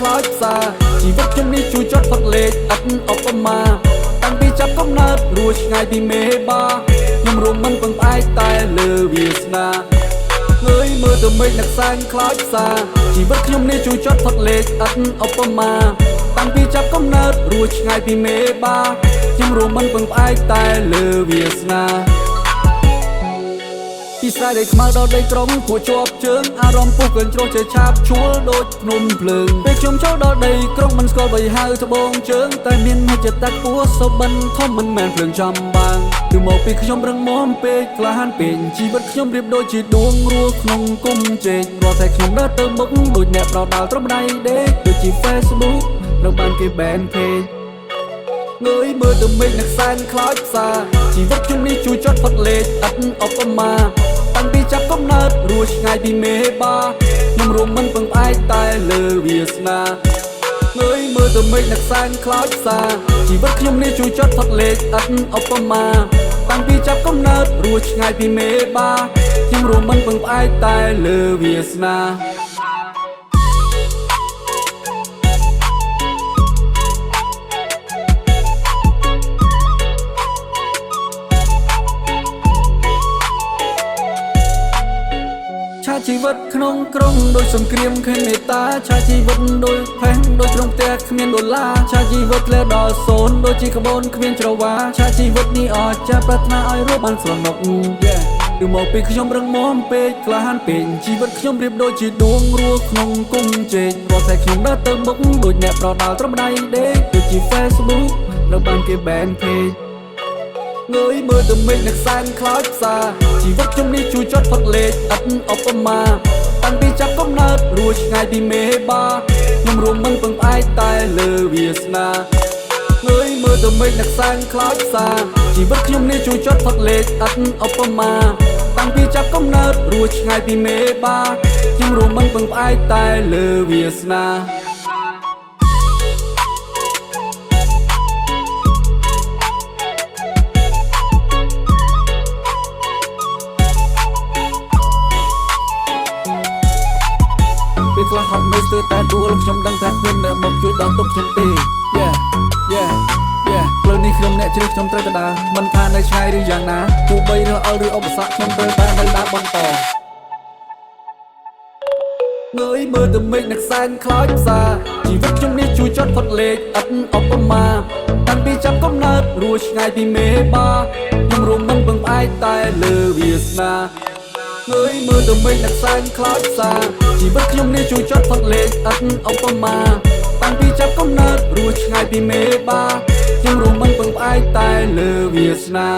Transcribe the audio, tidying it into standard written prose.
ខ្លោចផ្សាជីវិតខ្ញុំនេះជួយចត់ផុតលេខអត់ឧបមាតាំងពីចាប់កំណើតរួចឆ្ងាយពីមេបាខ្ញុំរួមមិនពឹងផ្អែកតែលើវាសនាងើយមើលទៅមេឃនឹកសែងខ្លោចផ្សាជីវិតខ្ញុំនេះជួយចត់ផុតលេខអត់ឧបមាតាំងពីចាប់កំណើតរួចឆ្ងាយពីមេបាខ្ញុំរួមមិនពឹងផ្អែកតែលើវាសនាពីស្រែដីខ្មៅដល់ដីក្រុងគួរជាប់ជើងអារម្មណ៍ពុះកើនជ្រោះចេះឆាបឈួលដូចភ្នំភ្លើងពេលខ្ញុំចូលដល់ដីក្រុងមិនស្គាល់បីហៅត្បូងជើងតែមានមជ្ឈតាពោះសុបិនធំមិនមែនភ្លើងចំបាំងគឺមកពីខ្ញុំរឹងមាំពេកក្លាហានពេកជីវិតខ្ញុំរៀបដូចជាដួងរស់ក្នុងគុំជែករាល់តែខ្ញុំដើរទៅមុខដូចអ្នកប្រដាល់ត្រឹមដៃដេកដូចជា Facebook ត្រូវបានគេ ban page ងើយមើលទៅមេឃនឹកសែនខ្លោចផ្សាជីវិតខ្ញុំនេះជួយចត់ផុតលេខអត់ឧបមាតាំងពីចាប់កំណើតរួចឆ្ងាយពីមេបាខ្ញុំរួមមិនពឹងផ្អែកតែលើវាសនាងើយមើលទៅមេឃនឹកសែនខ្លោចផ្សាជីវិតខ្ញុំនេះជួយចត់ផុតលេខអត់ឧបមាតាំងពីចាប់កំណើតរួចឆ្ងាយពីមេបាខ្ញុំរួមមិនពឹងផ្អែកតែលើវាសនាឆាជីវិតក្នុងក្រុងដូចសង្គ្រាមគ្មានមេត្តាឆាជីវិតដូចផេះដូចក្នុងផ្ទះគ្មានដុល្លារឆាជីវិតផ្លែដល់សូនដូចជាក្បូនគ្មានច្រវាឆាជីវិតនេះអស្ចារ្យប្រាថ្នាឲ្យរស់បានស្រណុកគឺមកពីខ្ញុំរឹងមាំពេកក្លាហានពេកជីវិតខ្ញុំរៀបដូចជាដួងរស់ក្នុងគុំជែករាល់តែខ្ញុំដើរទៅមុខដូចអ្នកប្រដាល់ត្រឹមដៃដេកដូចជា Facebook ត្រូវបានគេ ban pageងើយមើលទៅមេឃនឹកសែនខ្លោចផ្សាជីវិតខ្ញុំនេះជួយចត់ផុតលេខអត់ឧបមាតាំងពីចាប់កំណើតរួចឆ្ងាយពីមេបាខ្ញុំរួមមិនពឹងផ្អែកតែលើវាសនាងើយមើលទៅមេឃនឹកសែនខ្លោចផ្សាជីវិតខ្ញុំនេះជួយចត់ផុតលេខអត់ឧបមាតាំងពីចាប់កំណើតរួចឆ្ងាយពីមេបាខ្ញុំរួមមិនពឹងផ្អែកតែលើវាសនាពេលខ្លះហត់នៅស្ទើរតែដួលខ្ញុំដឹងថាគ្មានអ្នកមកជួយដល់ទុកខ្ញុំទេ ផ្លូវនេះខ្ញុំអ្នកជ្រើសខ្ញុំត្រូវទៅដើរមិនថានៅឆ្ងាយឬយ៉ាងណាទោះបីរើអើឬឧបសគ្គខ្ញុំត្រូវតែនៅដើរបន្តងើយមើលទៅមេឃនឹកសែនខ្លោចផ្សាជីវិតខ្ញុំនេះជួយចត់ផុតលេខអត់ឧបមាតាំងពីចាប់កំណើតរួចឆ្ងាយពីមេបាខ្ញុំរួមមិនពឹងផ្អែកតែលើវាសនាងើយមើលទៅមេឃនឹកសែនខ្លោចផ្សាជីវិតខ្ញុំនេះជួយចត់ផុតលេខអត់ឧបមាតាំងពីចាប់កំណើតរួចឆ្ងាយពីមេបាខ្ញុំរួមមិនពឹងផ្អែកតែលើវាសនា